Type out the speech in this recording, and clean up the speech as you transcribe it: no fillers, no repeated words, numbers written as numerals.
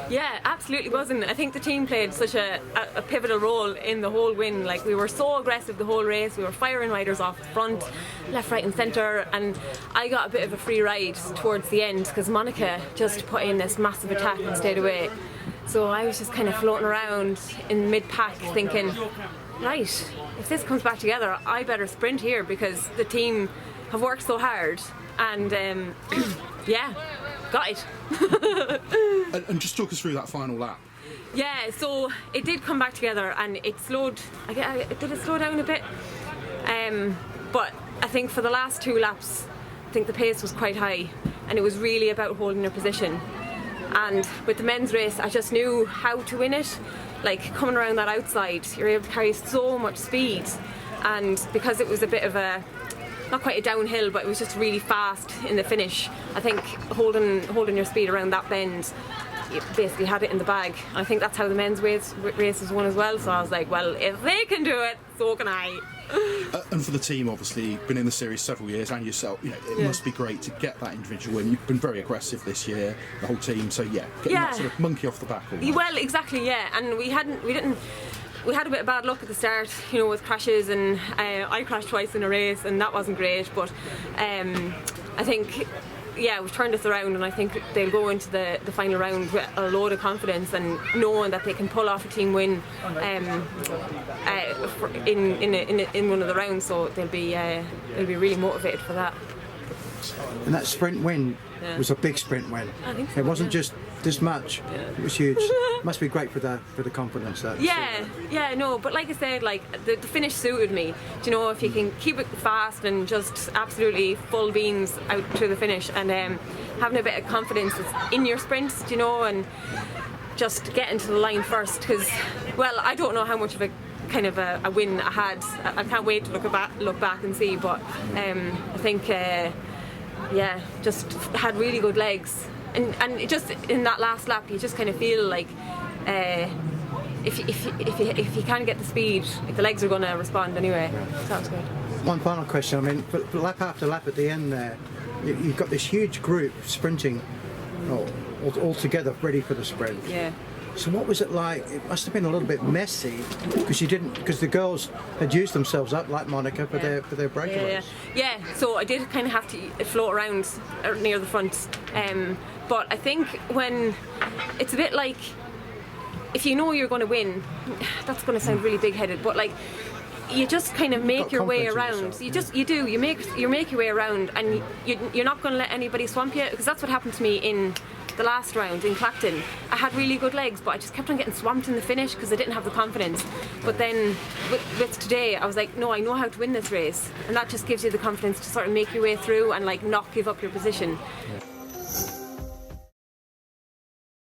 Yeah, absolutely wasn't. I think the team played such a pivotal role in the whole win. Like, we were so aggressive the whole race. We were firing riders off the front, left, right and centre, and I got a bit of a free ride towards the end because Monica just put in this massive attack and stayed away. So I was just kind of floating around in mid-pack thinking, right, if this comes back together, I better sprint here because the team have worked so hard. And yeah, got it. And just talk us through that final lap. Yeah, so it did come back together and it slowed. Did it slow down a bit? But I think for the last 2 laps, I think the pace was quite high and it was really about holding your position. And with the men's race, I just knew how to win it. Like, coming around that outside, you're able to carry so much speed. And because it was a bit of a, not quite a downhill, but it was just really fast in the finish, I think holding your speed around that bend, you basically had it in the bag. And I think that's how the men's race was won as well. So I was like, well, if they can do it, so can I. And for the team, obviously, been in the series several years, and yourself, you know, it must be great to get that individual win. You've been very aggressive this year, the whole team. So getting that sort of monkey off the back. Well, exactly, yeah. And we had a bit of bad luck at the start, you know, with crashes, and I crashed twice in a race, and that wasn't great. But I think, yeah, we've turned this around, and I think they'll go into the final round with a load of confidence and knowing that they can pull off a team win in one of the rounds. So they'll be really motivated for that. And that sprint win was a big sprint win. I think so, it wasn't just this much. It was huge. Must be great for the confidence. But like I said, like the finish suited me. Do you know, if you can keep it fast and just absolutely full beans out to the finish, and having a bit of confidence in your sprints, do you know, and just getting to the line first. Because, well, I don't know how much of a kind of a win I had. I can't wait to look back and see. But I think. Just had really good legs, and it just in that last lap you just kind of feel like if you can't get the speed, the legs are going to respond anyway. So that was good. One final question. I mean, for lap after lap at the end there, you've got this huge group sprinting all together, ready for the sprint. Yeah. So what was it like? It must have been a little bit messy because the girls had used themselves up, like Monica, for their breakaways. Yeah. So I did kind of have to float around near the front, but I think when it's a bit like, if you know you're going to win, that's going to sound really big-headed, but like, you just kind of make your way around. You make your way around, and you're not going to let anybody swamp you, because that's what happened to me in the last round in Clacton. I had really good legs, but I just kept on getting swamped in the finish because I didn't have the confidence. But then with today, I was like, no, I know how to win this race, and that just gives you the confidence to sort of make your way through and like not give up your position.